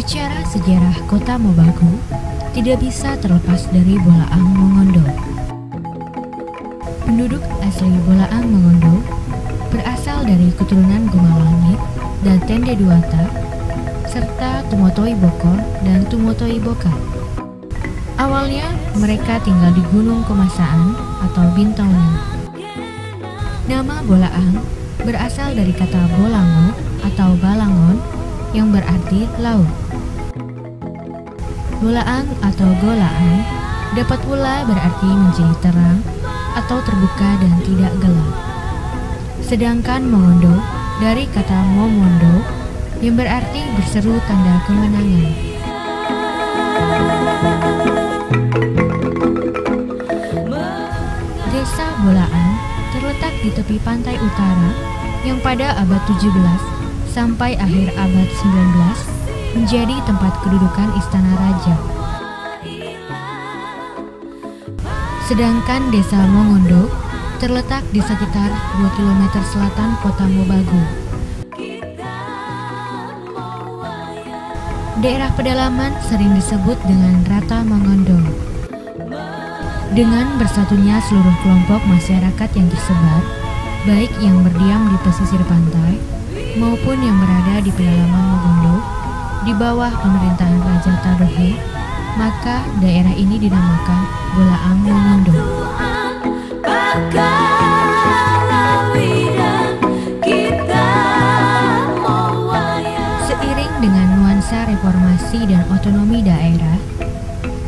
Berbicara sejarah Kota Mobagu, tidak bisa terlepas dari Bolaang Mongondo. Penduduk asli Bolaang Mongondo berasal dari keturunan Gumalangit dan Tende Duata, serta Tumotoi Bokor dan Tumotoi Boka. Awalnya mereka tinggal di Gunung Komasaan atau Bintauni. Nama Bolaang berasal dari kata Bolango atau Balangon yang berarti laut. Bolaang atau Golaang dapat pula berarti menjadi terang atau terbuka dan tidak gelap. Sedangkan Mongondo dari kata Momondo yang berarti berseru tanda kemenangan. Desa Bolaang terletak di tepi pantai utara yang pada abad 17 sampai akhir abad 19 menjadi tempat kedudukan istana raja. Sedangkan desa Mongondo terletak di sekitar 2 km selatan kota Mobagu. Daerah pedalaman sering disebut dengan Rata Mongondo. Dengan bersatunya seluruh kelompok masyarakat yang tersebar, baik yang berdiam di pesisir pantai maupun yang berada di pedalaman Mongondo di bawah pemerintahan Raja Tadohe, maka daerah ini dinamakan Bolaang Mongondo. Seiring dengan nuansa reformasi dan otonomi daerah,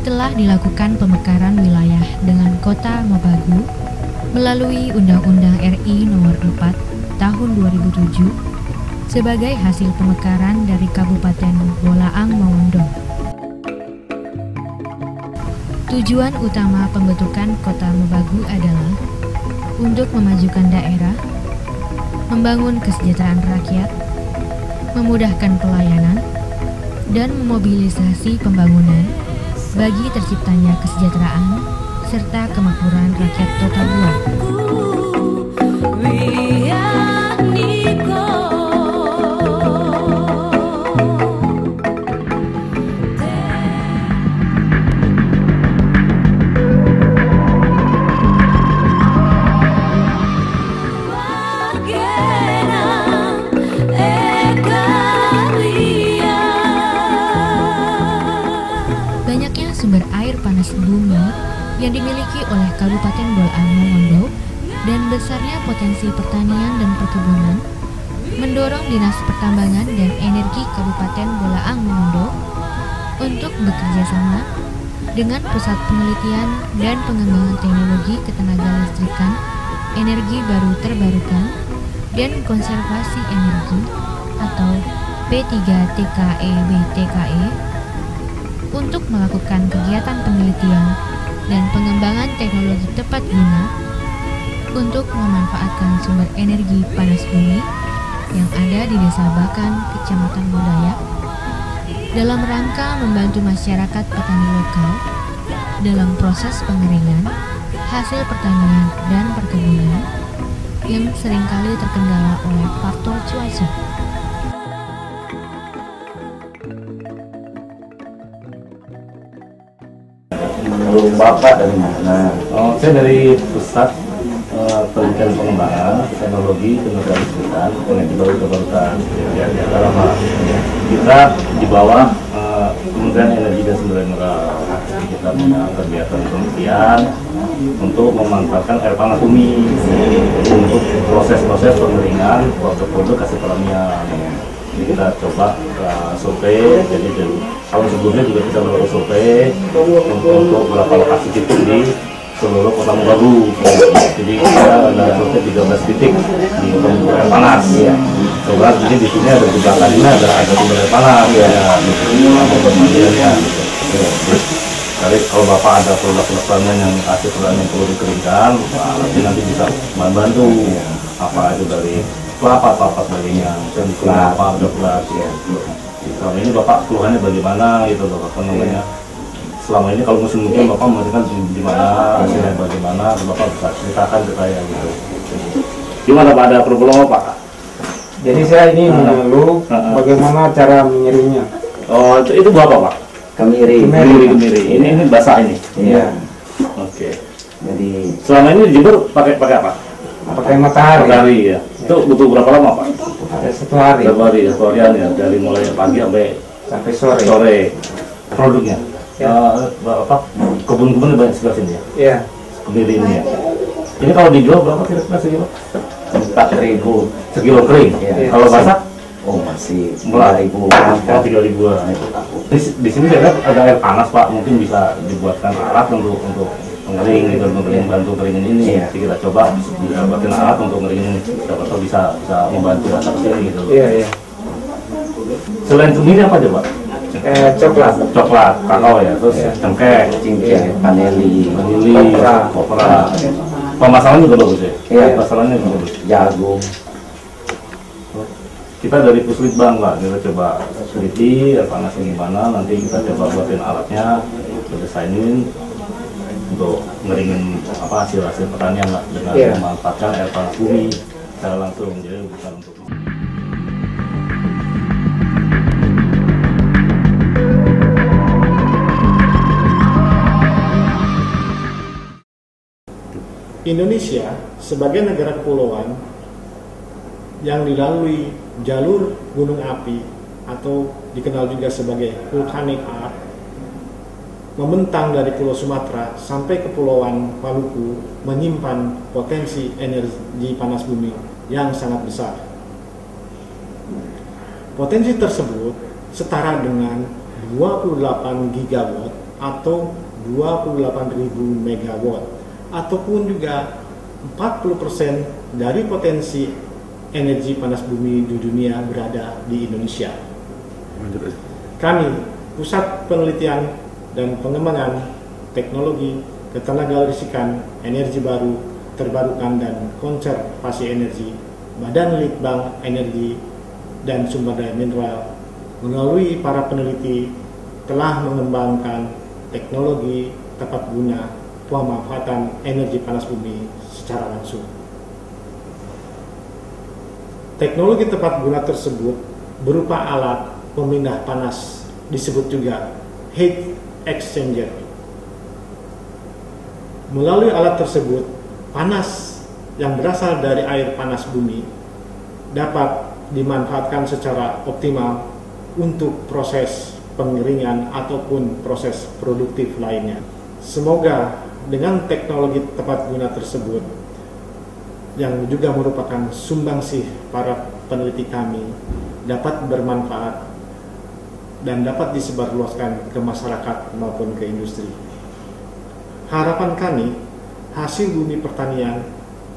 telah dilakukan pemekaran wilayah dengan kota Mobagu melalui Undang-Undang RI Nomor 4 Tahun 2007 sebagai hasil pemekaran dari Kabupaten Bolaang Mongondo. Tujuan utama pembentukan kota Mobagu adalah untuk memajukan daerah, membangun kesejahteraan rakyat, memudahkan pelayanan, dan memobilisasi pembangunan bagi terciptanya kesejahteraan serta kemakmuran rakyat Kota Bua. Banyaknya sumber air panas bumi yang dimiliki oleh Kabupaten Bolaang Mongondo dan besarnya potensi pertanian dan perkebunan mendorong Dinas Pertambangan dan Energi Kabupaten Bolaang Mongondo untuk bekerja sama dengan Pusat Penelitian dan Pengembangan Teknologi Ketenagalistrikan, Energi Baru Terbarukan, dan Konservasi Energi atau P3TKE-BTKE untuk melakukan kegiatan penelitian dan pengembangan teknologi tepat guna untuk memanfaatkan sumber energi panas bumi yang ada di Desa Bakan, Kecamatan Modayak, dalam rangka membantu masyarakat petani lokal dalam proses pengeringan hasil pertanian dan perkebunan yang seringkali terkendala oleh faktor cuaca. Bapak dari mana? Oh, saya dari Pusat Penelitian Pengembangan Teknologi Ketenagalistrikan, Energi Baru Terbarukan. Kita di bawah Kementerian Energi dan Sumber Daya Mineral. Kita punya kegiatan penelitian untuk memanfaatkan air panas bumi untuk proses-proses pengeringan produk-produk hasil pertanian. Jadi kita coba survei, jadi tahun sebelumnya juga kita melakukan survei untuk beberapa lokasi titik di seluruh Kota Mobagu. Jadi kita ada survei 13 titik di sumber air panas. Coba jadi di sini ada di belakang ini ada sumber air panas ya. Jadi kalau Bapak ada produk-produk pertanian yang hasil pertanian yang perlu dikeringkan, nanti bisa membantu apa itu dari kelapa sebagainya, kelapa udah belas ya. Selama ini Bapak keluhannya bagaimana gitu loh, apa namanya? Selama ini kalau musim hujan Bapak menghasilkan di mana, hasilnya bagaimana, Bapak bisa ceritakan ke saya gitu. Gimana Pak, ada problem apa Pak? Jadi saya ini mengeluh bagaimana cara menyeringnya. Oh, itu buah apa, Pak? Kemiri. Kemiri. Ini basah ini. Iya. Oke. Jadi Selama ini dijemur pakai apa? Pakai matahari. Matahari ya. Itu butuh berapa lama, Pak? Ada 1 hari Satu harian ya, dari mulai pagi sampai sore. sore. Produknya. Ya. Kebun-kebun banyak sebelah sini ya. Iya. Kemiri ini ya. Ini kalau dijual berapa kira-kira sekilo? 4.000. Sekilo kering. Iya. Kalau basah? Oh masih Mulai 3.000. 3.000-an. Di sini saya lihat ada air panas, Pak. Mungkin bisa dibuatkan alat untuk pengering gitu, untuk bantu keringin ini. Iya. Jadi kita coba buatin alat untuk ngeringin. Siapa tahu bisa membantu rasa kesini gitu. Iya. Selain kemiri apa aja, Pak? Coklat. Kakao ya, terus Iya. cengkeh, Cincin, vanili, vanili, kopra. Pemasarannya juga bagus ya? Iya. Pemasarannya juga bagus. jagung. Kita dari Puslitbang, Pak, kita coba teliti air panasnya gimana, nanti kita coba buatin alatnya, kita desainin untuk ngeringin hasil pertanian lah, dengan Iya. memanfaatkan air panas bumi secara langsung, jadi bukan untuk Indonesia sebagai negara kepulauan yang dilalui jalur gunung api atau dikenal juga sebagai volcanic arc, membentang dari Pulau Sumatera sampai Kepulauan Maluku, menyimpan potensi energi panas bumi yang sangat besar. Potensi tersebut setara dengan 28 gigawatt atau 28.000 megawatt, ataupun juga 40% dari potensi energi panas bumi di dunia berada di Indonesia. Kami, Pusat Penelitian dan Pengembangan Teknologi Ketenagalistrikan Energi Baru, Terbarukan dan Konservasi Energi, Badan Litbang Energi dan Sumber Daya Mineral, melalui para peneliti telah mengembangkan teknologi tepat guna pemanfaatan energi panas bumi secara langsung. Teknologi tepat guna tersebut berupa alat pemindah panas, disebut juga heat exchanger. Melalui alat tersebut, panas yang berasal dari air panas bumi dapat dimanfaatkan secara optimal untuk proses pengeringan ataupun proses produktif lainnya. Semoga dengan teknologi tepat guna tersebut, yang juga merupakan sumbangsih para peneliti kami, dapat bermanfaat dan dapat disebarluaskan ke masyarakat maupun ke industri. Harapan kami, hasil bumi pertanian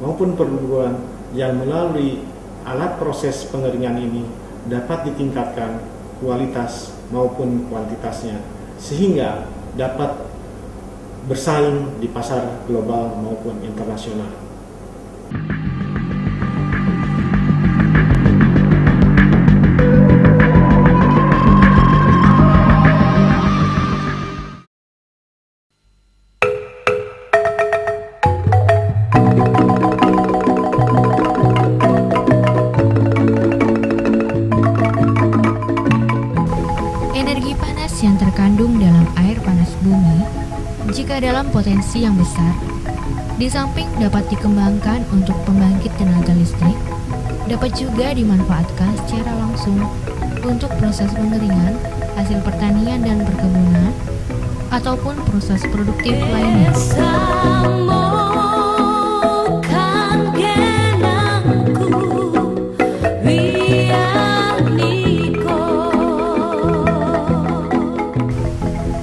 maupun perburuan yang melalui alat proses pengeringan ini dapat ditingkatkan kualitas maupun kuantitasnya, sehingga dapat bersaing di pasar global maupun internasional. Energi panas yang terkandung dalam air panas bumi, jika dalam potensi yang besar, di samping dapat dikembangkan untuk pembangkit tenaga listrik, dapat juga dimanfaatkan secara langsung untuk proses pengeringan hasil pertanian dan perkebunan, ataupun proses produktif lainnya.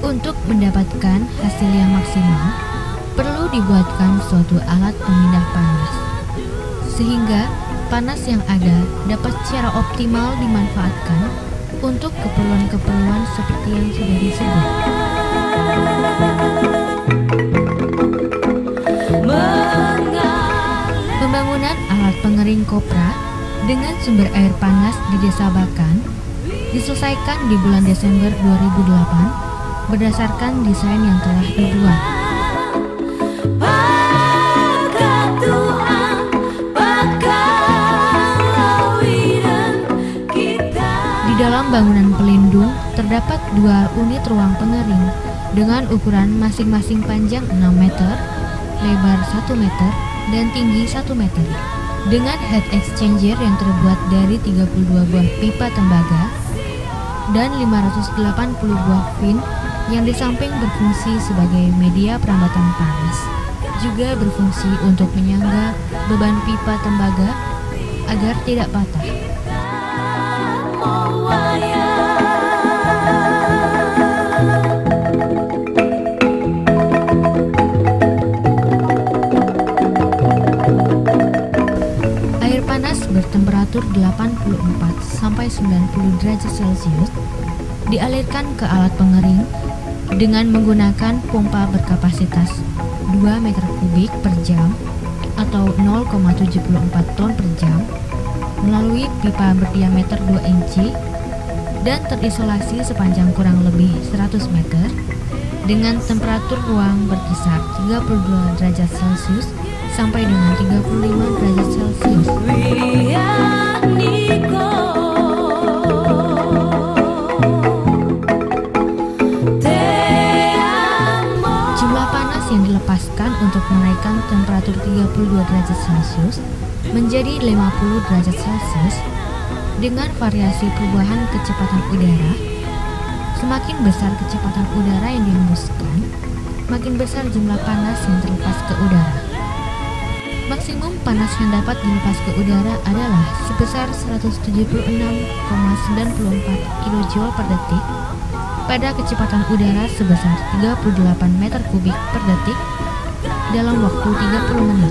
Untuk mendapatkan hasil yang maksimal, perlu dibuatkan suatu alat pemindah panas, sehingga panas yang ada dapat secara optimal dimanfaatkan untuk keperluan-keperluan seperti yang sudah disebut. Pembangunan alat pengering kopra dengan sumber air panas di Desa Bakan diselesaikan di bulan Desember 2008 berdasarkan desain yang telah dibuat. Di dalam bangunan pelindung terdapat 2 unit ruang pengering dengan ukuran masing-masing panjang 6 meter, lebar 1 meter, dan tinggi 1 meter. Dengan heat exchanger yang terbuat dari 32 buah pipa tembaga dan 580 buah fin yang di samping berfungsi sebagai media perambatan panas, juga berfungsi untuk menyangga beban pipa tembaga agar tidak patah. Air panas bertemperatur 84 sampai 90 derajat Celcius dialirkan ke alat pengering dengan menggunakan pompa berkapasitas 2 meter kubik per jam atau 0,74 ton per jam melalui pipa berdiameter 2 inci dan terisolasi sepanjang kurang lebih 100 meter dengan temperatur ruang berkisar 32 derajat Celcius sampai dengan 35 derajat Celcius. Jumlah panas yang dilepaskan untuk menaikkan temperatur 32 derajat Celcius menjadi 50 derajat Celcius dengan variasi perubahan kecepatan udara. Semakin besar kecepatan udara yang dihembuskan, makin besar jumlah panas yang terlepas ke udara. Maksimum panas yang dapat dilepas ke udara adalah sebesar 176,94 kJ per detik pada kecepatan udara sebesar 38 meter kubik per detik dalam waktu 30 menit.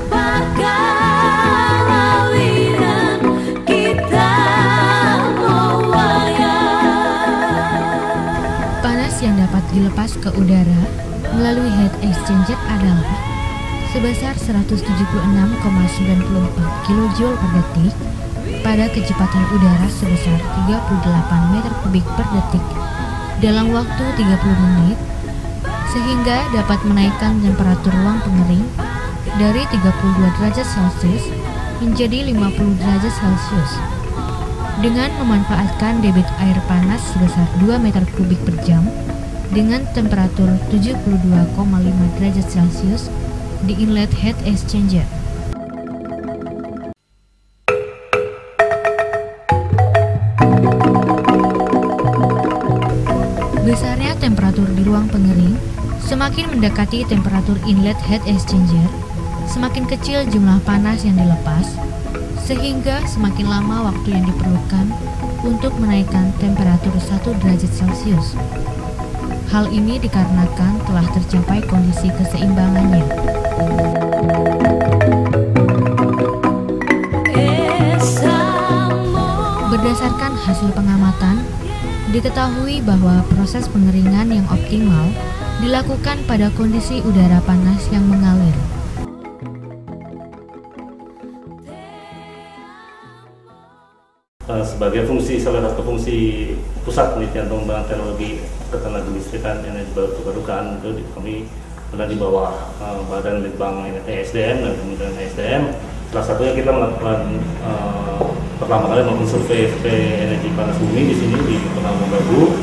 Panas yang dapat dilepas ke udara melalui heat exchanger adalah sebesar 176,94 kJ per detik pada kecepatan udara sebesar 38 meter kubik per detik dalam waktu 30 menit, sehingga dapat menaikkan temperatur ruang pengering dari 32 derajat Celcius menjadi 50 derajat Celcius. Dengan memanfaatkan debit air panas sebesar 2 meter kubik per jam dengan temperatur 72,5 derajat Celcius di inlet heat exchanger. Besarnya temperatur di ruang pengering semakin mendekati temperatur inlet heat exchanger, semakin kecil jumlah panas yang dilepas, sehingga semakin lama waktu yang diperlukan untuk menaikkan temperatur 1 derajat Celcius. Hal ini dikarenakan telah tercapai kondisi keseimbangannya. Berdasarkan hasil pengamatan, diketahui bahwa proses pengeringan yang optimal dilakukan pada kondisi udara panas yang mengalir. Sebagai salah satu fungsi pusat penelitian pengembangan teknologi ketenagalistrikan energi baru terbarukan itu kami berada di bawah Badan Litbang ESDM dan Kementerian ESDM. Salah satunya kita melakukan pertama kali melakukan survei energi panas bumi di sini di Kota Mobagu.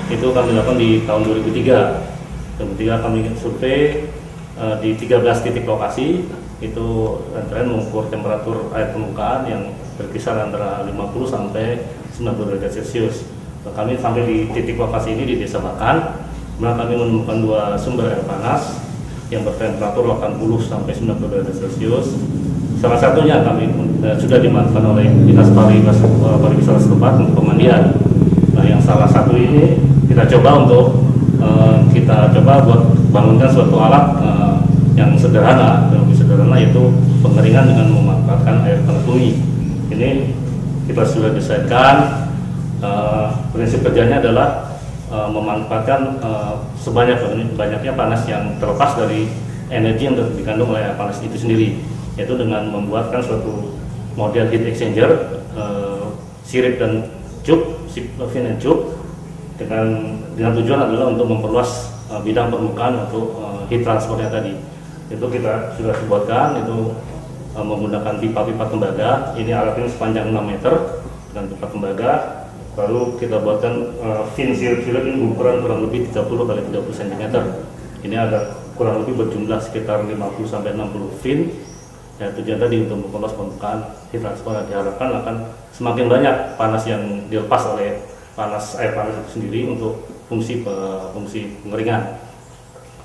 Itu kami lakukan di tahun 2003. Kemudian kami survei di 13 titik lokasi. Itu antara mengukur temperatur air permukaan yang berkisar antara 50 sampai 90 derajat Celcius. Kami sampai di titik lokasi ini di Desa Bakan, kemudian kami menemukan 2 sumber air panas yang bertemperatur 80 sampai 90 derajat Celcius. Salah satunya kami sudah dimanfaatkan oleh Dinas Pariwisata setempat untuk pemandian. Nah, yang salah satu ini kita coba buat bangunkan suatu alat yang sederhana, lebih sederhana, yaitu pengeringan dengan memanfaatkan air panas bumi. Ini kita sudah desainkan. Prinsip kerjanya adalah memanfaatkan sebanyak-banyaknya panas yang terlepas dari energi yang dikandung oleh air panas itu sendiri, yaitu dengan membuatkan suatu model heat exchanger, sirip dan cup, fin and cup, dengan tujuan adalah untuk memperluas bidang permukaan untuk heat transportnya tadi. Itu kita sudah buatkan, itu menggunakan pipa-pipa tembaga. Ini alat ini sepanjang 6 meter dengan pipa tembaga. Lalu kita buatkan fin sirip-sirip ini berukuran kurang lebih 30 kali 30 cm. Ini ada kurang lebih berjumlah sekitar 50 sampai 60 fin. Ya, tujuan tadi untuk memperluas permukaan heat transfer. Diharapkan akan semakin banyak panas yang dilepas oleh air panas itu sendiri untuk fungsi pengeringan.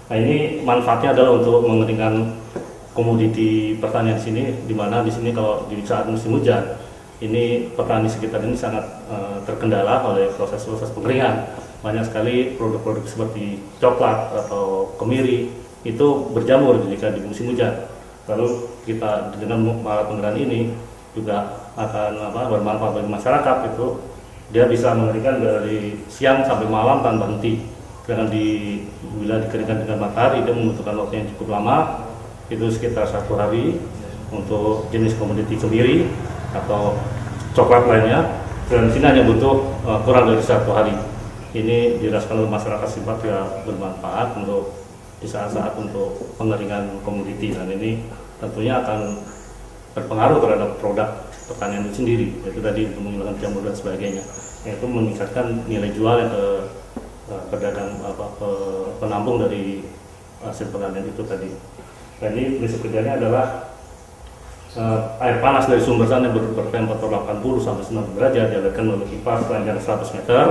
Nah, ini manfaatnya adalah untuk mengeringkan komoditi pertanian di sini, di mana di sini kalau di saat musim hujan ini petani sekitar ini sangat terkendala oleh proses-proses pengeringan. Banyak sekali produk-produk seperti coklat atau kemiri itu berjamur jika di musim hujan. Lalu kita dengan alat pengeringan ini juga akan bermanfaat bagi masyarakat. Itu dia bisa mengeringkan dari siang sampai malam tanpa henti. Dengan bila dikeringkan dengan matahari, dia membutuhkan waktu yang cukup lama, itu sekitar 1 hari untuk jenis komoditi kemiri atau coklat lainnya, dan sini hanya butuh kurang dari 1 hari. Ini dirasakan oleh masyarakat sifat ya bermanfaat untuk di saat-saat untuk pengeringan komoditi, dan ini tentunya akan berpengaruh terhadap produk pertanian itu sendiri, yaitu tadi untuk menghilangkan jamur dan sebagainya, yaitu meningkatkan nilai jual yang ke pedagang penampung dari hasil pertanian itu tadi. Jadi prinsip kerjanya adalah air panas dari sumber sana bertemperatur 80 sampai 90 derajat dialirkan melalui pipa sepanjang 100 meter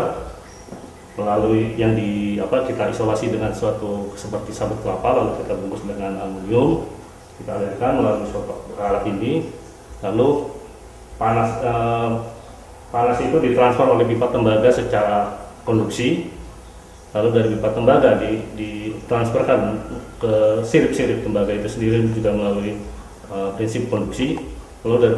melalui yang kita isolasi dengan suatu seperti sabut kelapa, lalu kita bungkus dengan aluminium, kita alirkan melalui suatu alat ini, lalu panas itu ditransfer oleh pipa tembaga secara konduksi, lalu dari pipa tembaga ditransferkan ke sirip-sirip tembaga itu sendiri juga melalui prinsip konduksi. Lalu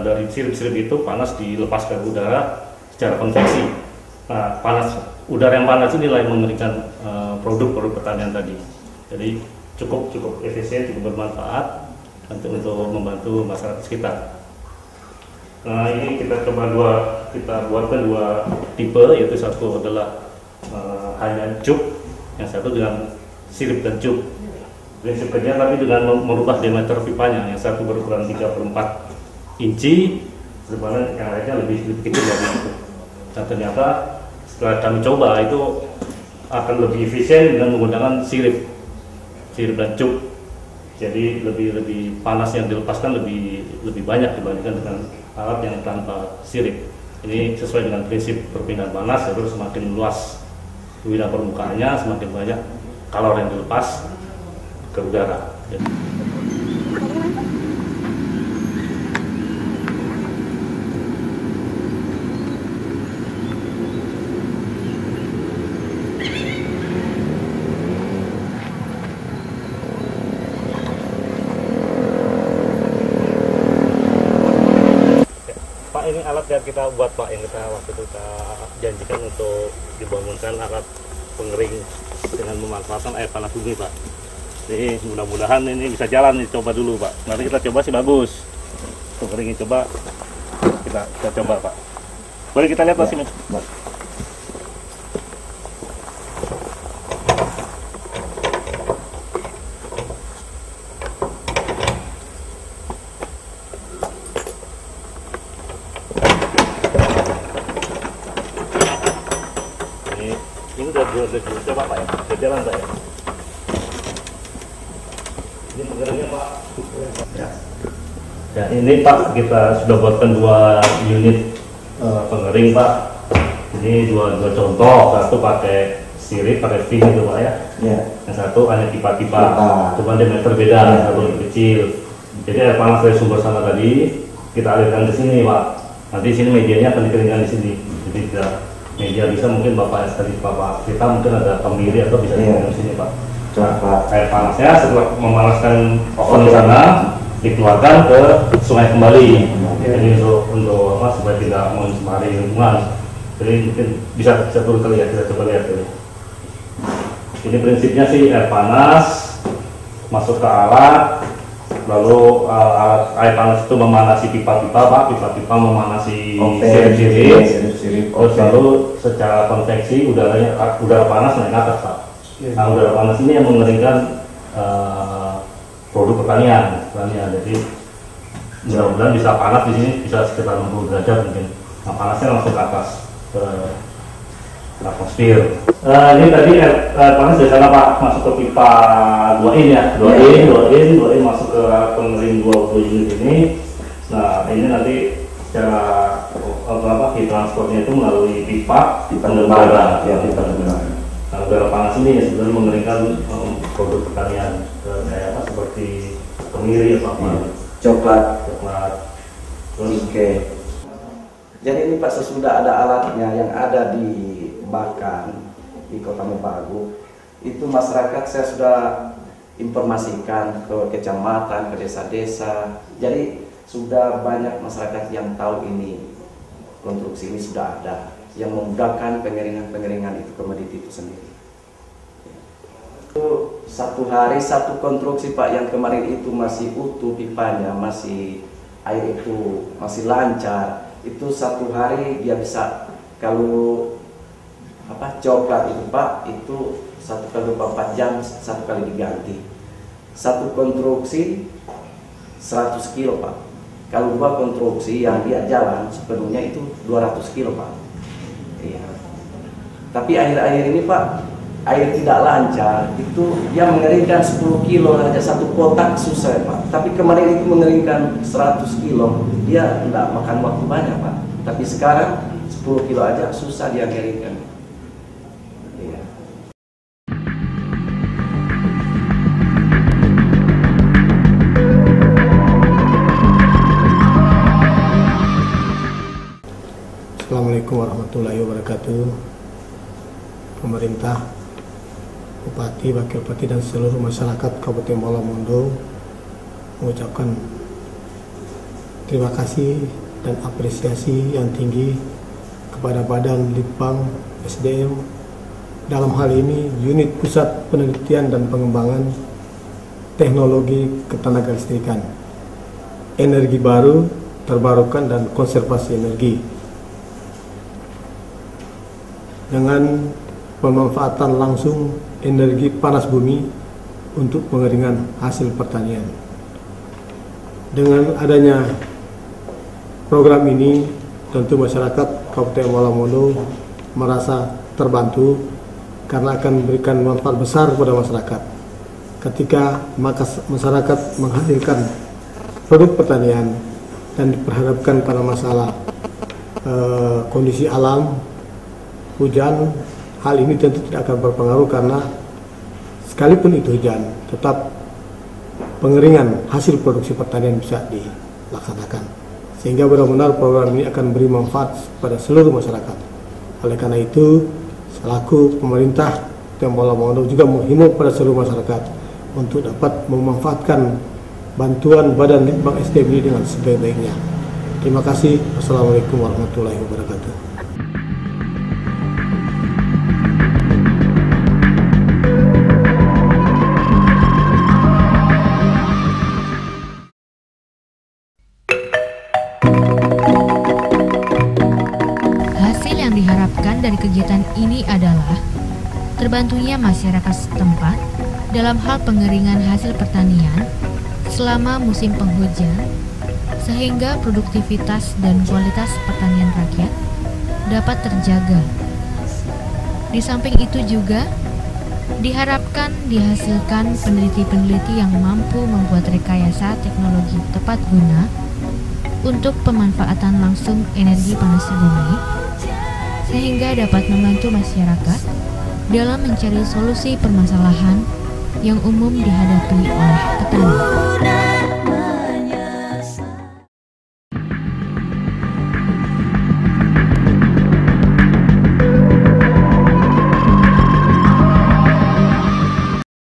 dari sirip-sirip itu panas dilepas ke udara secara konveksi. Nah, udara yang panas inilah yang mengeringkan produk-produk pertanian tadi. Jadi cukup efisien, cukup bermanfaat untuk membantu masyarakat sekitar. Nah, ini kita buatkan 2 tipe, yaitu satu adalah hanya cup, yang satu dengan sirip dan cup. Prinsip kerja tapi dengan merubah diameter pipanya, yang satu berukuran 3/4 inci, sebenarnya yang lainnya lebih kecil dari itu. Dan ternyata setelah kami coba itu akan lebih efisien dengan menggunakan sirip dan cup. Jadi lebih panas yang dilepaskan lebih banyak dibandingkan dengan alat yang tanpa sirip. Ini sesuai dengan prinsip perpindahan panas, yaitu semakin luas wilayah permukaannya, semakin banyak kalori yang dilepas ke udara. Pak, ini alat yang kita buat, Pak, yang waktu itu kita janjikan untuk dibangunkan alat pengering dengan memanfaatkan air panas bumi, Pak. Ini mudah-mudahan ini bisa jalan nih, coba dulu, Pak. Nanti kita coba sih bagus. Pengeringin coba kita coba, Pak. Boleh kita lihat sini. Ini udah coba, Pak, ya. Udah jalan, Pak, ya. Ini pengeringnya, Pak. Ya, ini, Pak, kita sudah buatkan 2 unit pengering, Pak. Ini dua contoh, satu pakai sirip, pakai fin itu, Pak, ya. Yang satu hanya pipa-pipa, cuma diameter beda, satu lebih kecil. Jadi air panas dari sumber sana tadi kita alirkan ke sini, Pak. Nanti sini medianya akan dikeringkan di sini. Jadi media bisa mungkin Bapak kita mungkin ada kemiri atau bisa di sini, Pak. Air panasnya setelah memanaskan oven di sana dikeluarkan ke sungai kembali. Jadi untuk supaya tidak mencemari lingkungan. Jadi mungkin bisa turun kali ya, kita coba lihat dulu. Ini prinsipnya sih air panas masuk ke alat, lalu air panas itu memanasi pipa-pipa, Pak. Pipa-pipa memanasi sirip-sirip. Terus lalu secara konveksi udara panas naik ke atas, Pak. Nah, udara panas ini yang mengeringkan produk pertanian. Jadi mudah-mudahan bisa panas di sini bisa sekitar 60 derajat mungkin. Nah, panasnya langsung ke atas ke atmosfer. Ini tadi air panas dari sana Pak masuk ke pipa 2 in ya, 2 in masuk ke pengering 20 unit ini. Nah ini nanti secara heat transportnya itu melalui pipa udara, ya pipa udara. Nah, udara panas ini ya sebenarnya mengeringkan produk pertanian kayak apa seperti kemiri atau apa, Coklat. Terus Oke. Jadi ini Pak, sesudah ada alatnya yang ada di Bakan di Kota Mebagu, itu masyarakat saya sudah informasikan ke kecamatan, ke desa-desa. Jadi sudah banyak masyarakat yang tahu ini konstruksi ini sudah ada, yang memudahkan pengeringan itu komoditi itu sendiri. Itu 1 hari 1 konstruksi Pak, yang kemarin itu masih utuh pipanya, masih air itu masih lancar. Itu 1 hari dia bisa, kalau coklat itu Pak, itu 1 kali 24 jam 1 kali diganti. 1 konstruksi 100 kilo Pak. Kalau 2 konstruksi yang dia jalan sepenuhnya itu 200 kilo Pak. Iya. Tapi akhir-akhir ini Pak, air tidak lancar, itu dia mengeringkan 10 kilo saja 1 kotak susah Pak. Tapi kemarin itu mengeringkan 100 kilo, dia tidak makan waktu banyak Pak. Tapi sekarang 10 kilo aja susah dia mengeringkan. Iya. Assalamualaikum warahmatullahi wabarakatuh. Pemerintah, Bupati, Wakil Bupati, dan seluruh masyarakat Kabupaten Bolamondo mengucapkan terima kasih dan apresiasi yang tinggi kepada Badan Litbang SDM, dalam hal ini Unit Pusat Penelitian dan Pengembangan Teknologi Ketenagalistrikan, Energi Baru, Terbarukan, dan Konservasi Energi, dengan pemanfaatan langsung energi panas bumi untuk pengeringan hasil pertanian. Dengan adanya program ini, tentu masyarakat Kabupaten Bolamondo merasa terbantu karena akan memberikan manfaat besar kepada masyarakat. Ketika masyarakat menghasilkan produk pertanian dan diperhadapkan pada masalah kondisi alam, hujan, hal ini tentu tidak akan berpengaruh karena sekalipun itu hujan, tetap pengeringan hasil produksi pertanian bisa dilaksanakan. Sehingga benar-benar program ini akan beri manfaat pada seluruh masyarakat. Oleh karena itu, selaku pemerintah Kabupaten Bolamondo juga menghimbau pada seluruh masyarakat untuk dapat memanfaatkan bantuan Badan Litbang SDM ini dengan sebaik-baiknya. Terima kasih. Wassalamualaikum warahmatullahi wabarakatuh. Dari kegiatan ini adalah terbantunya masyarakat setempat dalam hal pengeringan hasil pertanian selama musim penghujan, sehingga produktivitas dan kualitas pertanian rakyat dapat terjaga. Di samping itu juga diharapkan dihasilkan peneliti-peneliti yang mampu membuat rekayasa teknologi tepat guna untuk pemanfaatan langsung energi panas bumi, sehingga dapat membantu masyarakat dalam mencari solusi permasalahan yang umum dihadapi oleh petani.